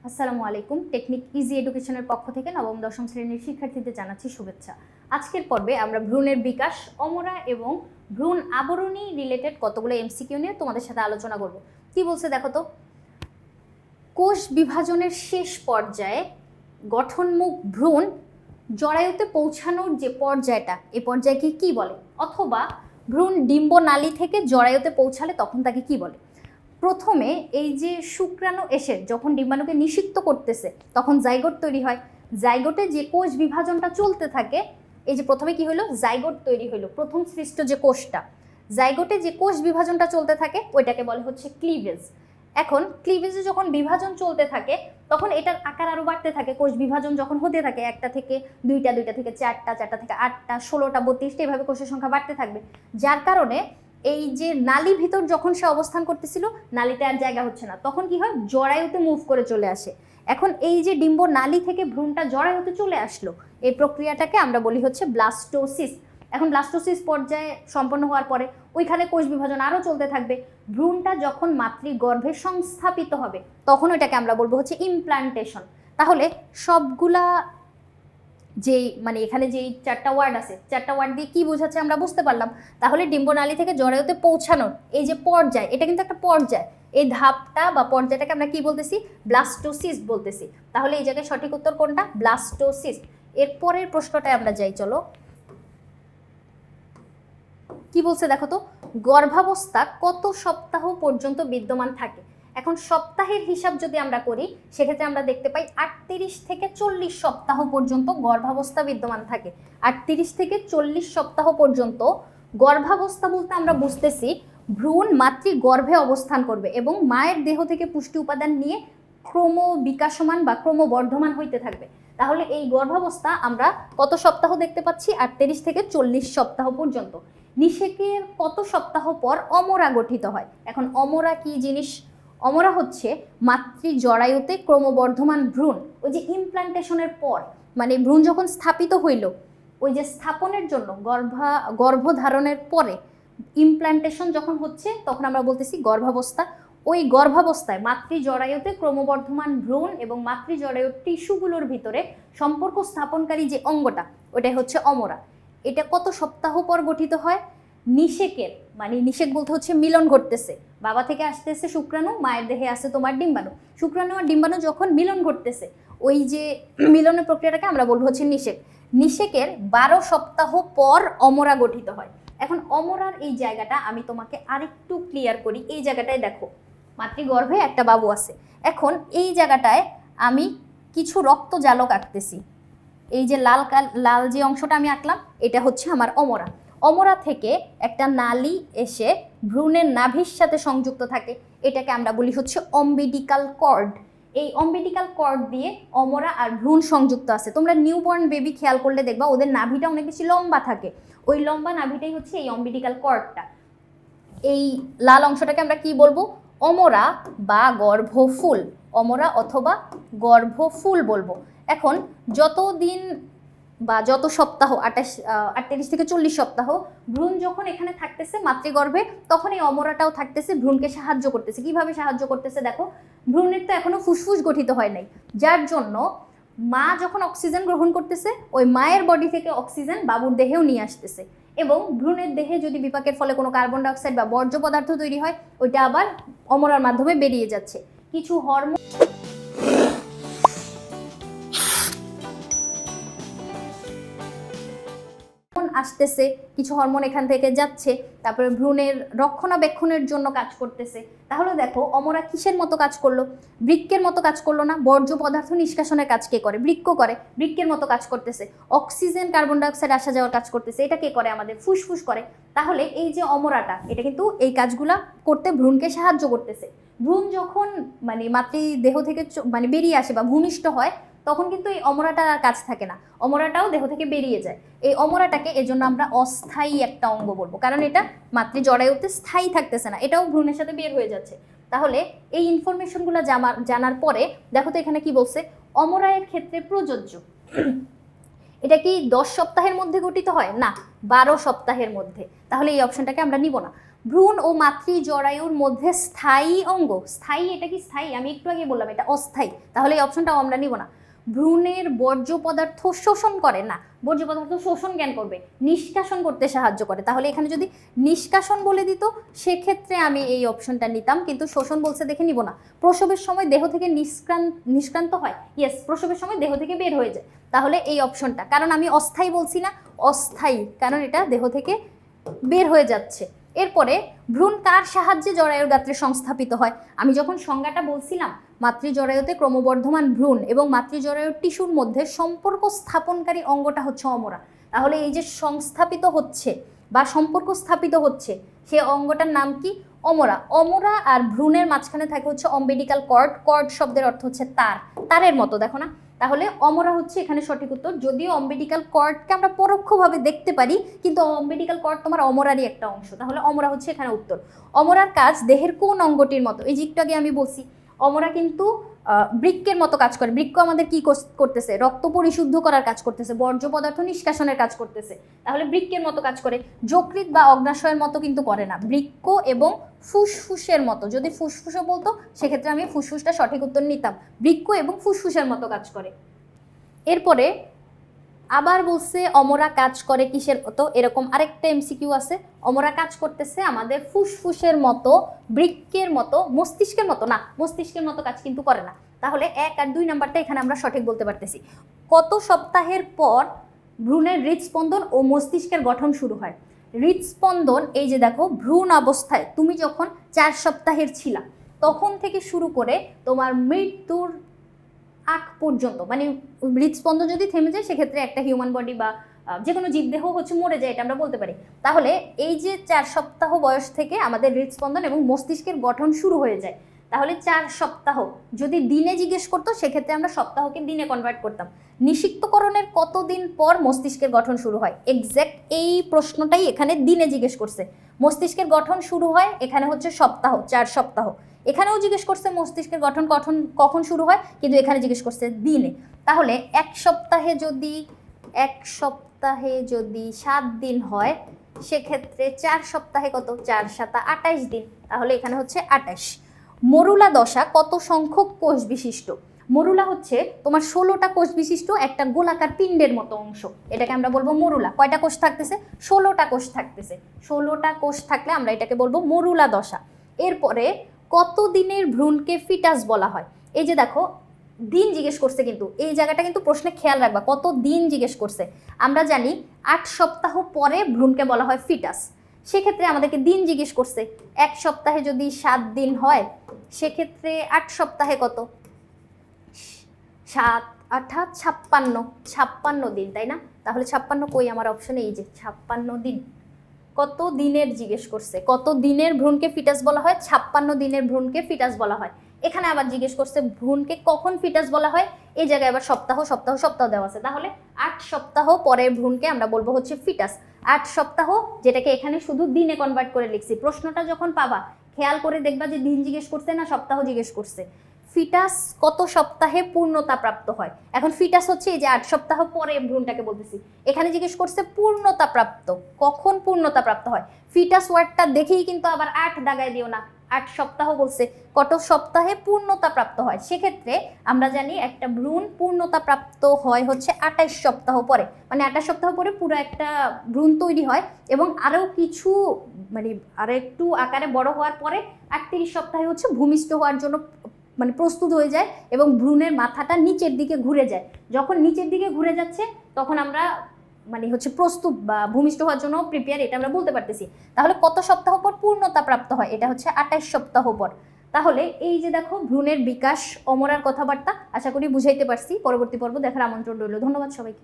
আসসালামু আলাইকুম। Technique easy এডুকেশনের পক্ষ থেকে নবম দশম শ্রেণীর শিক্ষার্থীদের জানাচ্ছি শুভেচ্ছা। আজকের পর্বে আমরা ভ্রূণের বিকাশ, অমরা এবং ভ্রূণ আবরণী রিলেটেড কতগুলো এমসিকিউ নিয়ে তোমাদের সাথে আলোচনা করব। কি বলছে দেখো তো, কোষ বিভাজনের শেষ পর্যায়ে গঠনমুখ ভ্রূণ জরায়ুতে পৌঁছানোর যে পর্যায়টা, এই পর্যায়কে কি বলে? অথবা ভ্রূণ ডিম্বনালী থেকে জরায়ুতে পৌঁছালে তখন তাকে কি বলে? প্রথমে এই যে শুক্রাণু এসে যখন ডিম্বাণুকে নিষিক্ত করতেছে তখন জাইগোট তৈরি হয়। জাইগোটে যে কোষ বিভাজনটা চলতে থাকে, এই যে প্রথমে কি হলো, জাইগোট তৈরি হলো, প্রথম সৃষ্ট যে কোষটা, জাইগোটে যে কোষ বিভাজনটা চলতে থাকে ওইটাকে বলে হচ্ছে ক্লিভেজ। এখন ক্লিভেজে যখন বিভাজন চলতে থাকে তখন এটার আকার আরও বাড়তে থাকে। কোষ বিভাজন যখন হতে থাকে একটা থেকে দুইটা, দুইটা থেকে চারটা, চারটা থেকে আটটা, 16টা, 32টা, এভাবে কোষের সংখ্যা বাড়তে থাকবে। যার কারণে এই যে নালী ভিতর যখন সে অবস্থান করতেছিল, নালীতে আর জায়গা হচ্ছে না, তখন কি হয়, জরায়ুতে মুভ করে চলে আসে। এখন এই যে ডিম্ব নালী থেকে ভ্রূণটা জরায়ুতে চলে আসলো, এই প্রক্রিয়াটাকে আমরা বলি হচ্ছে ব্লাস্টোসিস। এখন ব্লাস্টোসিস পর্যায়ে সম্পন্ন হওয়ার পরে ওইখানে কোষ বিভাজন আরও চলতে থাকবে। ভ্রূণটা যখন মাতৃগর্ভে সংস্থাপিত হবে তখন ওইটাকে আমরা বলবো হচ্ছে ইমপ্লান্টেশন। তাহলে সবগুলা যেই এখানে যেই চারটা ওয়ার্ড আছে, চারটা ওয়ার্ড দিয়ে কি বোঝাচ্ছে আমরা বুঝতে পারলাম। তাহলে ডিম্বনালী থেকে জরায়ুতে পৌঁছানোর এই যে পর্যায়, এটা কিন্তু একটা পর্যায়। এই ধাপটা বা পর্যায়টাকে আমরা কি বলতেছি? ব্লাস্টোসিস বলতেছি। তাহলে এই জায়গায় সঠিক উত্তর কোনটা? ব্লাস্টোসিস। এরপরের প্রশ্নটায় আমরা যাই, চলো। কি বলছে দেখো তো, গর্ভাবস্থা কত সপ্তাহ পর্যন্ত বিদ্যমান থাকে? এখন সপ্তাহের হিসাব যদি আমরা করি সেক্ষেত্রে আমরা দেখতে পাই 38 থেকে 40 সপ্তাহ পর্যন্ত গর্ভাবস্থা বিদ্যমান থাকে। 38 থেকে 40 সপ্তাহ পর্যন্ত গর্ভাবস্থা বলতে আমরা বুঝতেছি ভ্রূণ মাতৃগর্ভে অবস্থান করবে এবং মায়ের দেহ থেকে পুষ্টি উপাদান নিয়ে ক্রম বিকাশমান বা ক্রমবর্ধমান হইতে থাকবে। তাহলে এই গর্ভাবস্থা আমরা কত সপ্তাহ দেখতে পাচ্ছি? 38 থেকে 40 সপ্তাহ পর্যন্ত। নিষেকের কত সপ্তাহ পর অমরা গঠিত হয়? এখন অমরা কি জিনিস? অমরা হচ্ছে মাতৃ জরায়ুতে ক্রমবর্ধমান ভ্রূণ। ওই যে ইমপ্লান্টেশনের পর, ভ্রূণ যখন স্থাপিত হইল, ওই যে স্থাপনের জন্য গর্ভধারণের পরে ইমপ্লান্টেশন যখন হচ্ছে তখন আমরা বলতেছি গর্ভাবস্থা। ওই গর্ভাবস্থায় মাতৃ জরায়ুতে ক্রমবর্ধমান ভ্রূণ এবং মাতৃ জরায়ুর টিস্যুগুলোর ভিতরে সম্পর্ক স্থাপনকারী যে অঙ্গটা, ওটাই হচ্ছে অমরা। এটা কত সপ্তাহ পর গঠিত হয়? নিষেকের, নিষেক বলতে হচ্ছে মিলন ঘটতেছে, বাবা থেকে আসতেছে শুক্রাণু, মায়ের দেহে আসে তোমার ডিম্বাণু, শুক্রাণু আর ডিম্বাণু যখন মিলন ঘটতেছে, ওই যে মিলনের প্রক্রিয়াটাকে আমরা বলবো হচ্ছে নিষেক। নিষেকের 12 সপ্তাহ পর অমরা গঠিত হয়। এখন অমরার এই জায়গাটা আমি তোমাকে আরেকটু ক্লিয়ার করি। এই জায়গাটায় দেখো, মাতৃগর্ভে একটা বাবু আছে। এখন এই জায়গাটায় আমি কিছু রক্ত জালক আঁকতেছি। এই যে লাল যে অংশটা আমি আঁকলাম, এটা হচ্ছে আমার অমরা। অমরা থেকে একটা নালী এসে ভ্রূণের নাভির সাথে সংযুক্ত থাকে, এটাকে আমরা বলি হচ্ছে অম্বিলিকাল কর্ড। এই অম্বিলিকাল কর্ড দিয়ে অমরা আর ভ্রূণ সংযুক্ত আছে। তোমরা নিউবর্ন বেবি খেয়াল করলে দেখবা ওদের নাভিটা অনেক বেশি লম্বা থাকে, ওই লম্বা নাভিটাই হচ্ছে এই অম্বিলিকাল কর্ডটা। এই লাল অংশটাকে আমরা কি বলবো? অমরা বা গর্ভফুল, অমরা অথবা গর্ভফুল বলবো। এখন যত দিন বা যত সপ্তাহ, 38 থেকে 40 সপ্তাহ ভ্রূণ যখন এখানে থাকতেছে মাতৃগর্ভে, তখন এই অমরাটাও থাকতেছে, ভ্রূণকে সাহায্য করতেছে। কিভাবে সাহায্য করতেছে দেখো, ভ্রূণের তো এখনো ফুসফুস গঠিত হয় নাই, যার জন্য মা যখন অক্সিজেন গ্রহণ করতেছে ওই মায়ের বডি থেকে অক্সিজেন বাবুর দেহেও নিয়ে আসতেছে, এবং ভ্রূণের দেহে যদি বিপাকের ফলে কোনো কার্বন ডাইঅক্সাইড বা বর্জ্য পদার্থ তৈরি হয় ওইটা আবার অমরার মাধ্যমে বেরিয়ে যাচ্ছে। কিছু হরমোন আসতেছে, কিছু হরমোন এখান থেকে যাচ্ছে, তারপরে ভ্রূণের রক্ষণাবেক্ষণের জন্য কাজ করতেছে। তাহলে দেখো অমরা কিসের মতো কাজ করলো? বৃক্কের মতো কাজ করলো না? বর্জ্য পদার্থ নিষ্কাশনের কাজ কে করে? বৃক্ক করে। বৃক্কের মতো কাজ করতেছে। অক্সিজেন কার্বন ডাইঅক্সাইড আসা যাওয়ার কাজ করতেছে, এটা কে করে? আমাদের ফুসফুস করে। তাহলে এই যে অমরাটা, এটা কিন্তু এই কাজগুলা করতে ভ্রূণকে সাহায্য করতেছে। ভ্রূণ যখন মাতৃ দেহ থেকে বেরিয়ে আসে বা ভূমিষ্ঠ হয়, তখন কিন্তু এই অমরাটার আর কাজ থাকে না, অমরাটাও দেহ থেকে বেরিয়ে যায়। এই অমরাটাকে এজন্য আমরা অস্থায়ী একটা অঙ্গ বলবো, কারণ এটা মাতৃ জরায়ুতে স্থায়ী থাকতেছে না, এটাও ভ্রূণের সাথে বের হয়ে যাচ্ছে। তাহলে এই ইনফরমেশনগুলো জানার পরে দেখো তো এখানে কি বলছে, অমরায়ের ক্ষেত্রে প্রযোজ্য। এটা কি 10 সপ্তাহের মধ্যে গঠিত হয়? না, 12 সপ্তাহের মধ্যে। তাহলে এই অপশনটাকে আমরা নিব না। ভ্রূণ ও মাতৃ জরায়ুর মধ্যে স্থায়ী অঙ্গ, স্থায়ী এটা কি স্থায়ী? আমি একটু আগে বললাম এটা অস্থায়ী, তাহলে এই অপশনটাও আমরা নিব না। ভ্রূণের বর্জ্য পদার্থ শোষণ করে না, বর্জ্য পদার্থ শোষণ জ্ঞান করবে, নিষ্কাশন করতে সাহায্য করে, তাহলে এখানে যদি নিষ্কাশন বলে দিত সেক্ষেত্রে আমি এই অপশনটা নিতাম, কিন্তু শোষণ বলছে দেখে নিব না। প্রসবের সময় দেহ থেকে নিষ্ক্রান্ত হয়, ইয়েস প্রসবের সময় দেহ থেকে বের হয়ে যায়, তাহলে এই অপশনটা, কারণ আমি অস্থায়ী বলছি না, অস্থায়ী, কারণ এটা দেহ থেকে বের হয়ে যাচ্ছে। এরপরে ভ্রূণ কার সাহায্যে জরায়ুর গাত্রে সংস্থাপিত হয়? আমি যখন সংজ্ঞাটা বলছিলাম, মাতৃজরায়ুতে ক্রমবর্ধমান ভ্রূণ এবং মাতৃজরায়ুর টিস্যুর মধ্যে সম্পর্ক স্থাপনকারী অঙ্গটা হচ্ছে অমরা। তাহলে এই যে সংস্থাপিত হচ্ছে বা সম্পর্ক স্থাপিত হচ্ছে সে অঙ্গটার নাম কি? অমরা। অমরা আর ভ্রূণের মাঝখানে থাকে হচ্ছে অম্বিলিকাল কর্ড, কর্ড শব্দের অর্থ হচ্ছে তার, তারের মতো, দেখো না, তাহলে অমরা হচ্ছে এখানে সঠিক উত্তর। যদিও অম্বিলিকাল কর্ডকে আমরা পরোক্ষভাবে দেখতে পারি, কিন্তু অম্বিলিকাল কর্ড তোমার অমরারই একটা অংশ, তাহলে অমরা হচ্ছে এখানে উত্তর। অমরার কাজ দেহের কোন অঙ্গটির মতো? এই যে একটু আগে আমি বলছি অমরা কিন্তু বৃক্কের মতো কাজ করে। বৃক্ক আমাদের কি করতেছে? রক্ত পরিশুদ্ধ করার কাজ করতেছে, বর্জ্য পদার্থ নিষ্কাশনের কাজ করতেছে, তাহলে বৃক্কের মতো কাজ করে। যকৃৎ বা অগ্নাশয়ের মতো কিন্তু করে না, বৃক্ক এবং ফুসফুসের মতো। যদি ফুসফুসও বলতো সেক্ষেত্রে আমি ফুসফুসটা সঠিক উত্তর নিতাম, বৃক্ক এবং ফুসফুসের মতো কাজ করে। এরপরে আবার বলছে অমরা কাজ করে কিসের মতো, এরকম আরেকটা এমসিকিউ আছে। অমরা কাজ করতেছে আমাদের ফুসফুসের মতো, বৃক্কের মতো, মস্তিষ্কের মতো না, মস্তিষ্কের মতো কাজ কিন্তু করে না। তাহলে 1 আর 2 নাম্বারটা এখানে আমরা সঠিক বলতে পারতেছি। কত সপ্তাহের পর ভ্রূণের হৃদস্পন্দন ও মস্তিষ্কের গঠন শুরু হয়? হৃদস্পন্দন এই যে দেখো, ভ্রূণ অবস্থায় তুমি যখন 4 সপ্তাহের ছিলা তখন থেকে শুরু করে তোমার মৃত্যুর আগ পর্যন্ত, মানে হৃদস্পন্দন যদি থেমে যায় সেক্ষেত্রে একটা হিউম্যান বডি বা যে কোনো জীবদেহ হচ্ছে মরে যায়, এটা আমরা বলতে পারি। তাহলে এই যে 4 সপ্তাহ বয়স থেকে আমাদের হৃদস্পন্দন এবং মস্তিষ্কের গঠন শুরু হয়ে যায়, তাহলে 4 সপ্তাহ যদি দিনে জিজ্ঞেস করতো সেক্ষেত্রে আমরা সপ্তাহকে দিনে কনভার্ট করতাম। নিষিক্তকরণের কতদিন পর মস্তিষ্কের গঠন শুরু হয়? এক্স্যাক্ট এই প্রশ্নটাই এখানে দিনে জিজ্ঞেস করছে। মস্তিষ্কের গঠন শুরু হয় এখানে হচ্ছে সপ্তাহ, 4 সপ্তাহ। এখানেও জিজ্ঞেস করছে মস্তিষ্কের গঠন কখন শুরু হয়, কিন্তু এখানে জিজ্ঞেস করছে দিনে। তাহলে এক সপ্তাহে যদি 7 দিন হয় সেক্ষেত্রে 4 সপ্তাহে কত? 4 7 28 দিন, তাহলে এখানে হচ্ছে 28। মরুলা দশা কত সংখ্যক কোষ বিশিষ্ট? মরুলা হচ্ছে তোমার 16টা কোষ বিশিষ্ট একটা গোলাকার পিণ্ডের মতো অংশ, এটাকে আমরা বলবো মরুলা। কয়টা কোষ থাকতেছে? 16টা কোষ থাকতেছে। 16টা কোষ থাকলে আমরা এটাকে বলবো মরুলা দশা। এরপরে কত দিনের ভ্রূণকে ফিটাস বলা হয়? এই যে দেখো দিন জিজ্ঞেস করছে, কিন্তু এই জায়গাটা কিন্তু প্রশ্নে খেয়াল রাখবা, কত দিন জিজ্ঞেস করছে। আমরা জানি 8 সপ্তাহ পরে ভ্রূণকে বলা হয় ফিটাস, সেক্ষেত্রে আমাদেরকে দিন জিজ্ঞেস করছে। 1 সপ্তাহে যদি 7 দিন হয় সেক্ষেত্রে 8 সপ্তাহে কত? 7 অর্থাৎ 56 দিন, তাই না? তাহলে 56 কই আমার অপশনে? এই যে 56 দিন। কত দিনের জিজ্ঞেস করছে, কত দিনের ভ্রূণকে ফিটাস বলা হয়? 56 দিনের ভ্রূণকে ফিটাস বলা হয়। এখানে আবার জিজ্ঞেস করছে ভ্রূণকে কখন ফিটাস বলা হয়, এই জায়গায় আবার সপ্তাহ সপ্তাহ সপ্তাহ দেওয়া আছে, তাহলে 8 সপ্তাহ পরের ভ্রূণকে আমরা বলবো হচ্ছে ফিটাস। 8 সপ্তাহ, যেটাকে এখানে শুধু দিনে কনভার্ট করে লিখছি। প্রশ্নটা যখন পাবা খেয়াল করে দেখবা যে দিন জিজ্ঞেস করছে না সপ্তাহ জিজ্ঞেস করছে। ফিটাস কত সপ্তাহে পূর্ণতা প্রাপ্ত হয়? এখন ফিটাস হচ্ছে এই যে 8 সপ্তাহ পরে ভ্রূণটাকে বলতেছি, এখানে জিজ্ঞেস করছে পূর্ণতা প্রাপ্ত, কখন পূর্ণতা প্রাপ্ত হয়। ফিটাস ওয়ার্ডটা দেখেই কিন্তু আবার 8 দাগায় দিও না, 8 সপ্তাহ বলছে, কত সপ্তাহে পূর্ণতা প্রাপ্ত হয়। সেক্ষেত্রে আমরা জানি একটা ভ্রূণ পূর্ণতা প্রাপ্ত হয় হচ্ছে 28 সপ্তাহ পরে, মানে 28 সপ্তাহ পরে পুরো একটা ভ্রূণ তৈরি হয়, এবং আরও কিছু মানে আরও একটু আকারে বড় হওয়ার পরে 38 সপ্তাহে হচ্ছে ভূমিষ্ঠ হওয়ার জন্য মানে প্রস্তুত হয়ে যায়, এবং ভ্রূণের মাথাটা নিচের দিকে ঘুরে যায়। যখন নিচের দিকে ঘুরে যাচ্ছে তখন আমরা মানে হচ্ছে প্রস্তুত বা ভূমিষ্ঠ হওয়ার জন্য প্রিপেয়ার, এটা আমরা বলতে পারতেছি। তাহলে কত সপ্তাহ পর পূর্ণতা প্রাপ্ত হয়? এটা হচ্ছে 28 সপ্তাহ পর। তাহলে এই যে দেখো ভ্রূণের বিকাশ, অমরার কথাবার্তা আশা করি বুঝাইতে পারছি। পরবর্তী পর্ব দেখার আমন্ত্রণ রইল। ধন্যবাদ সবাইকে।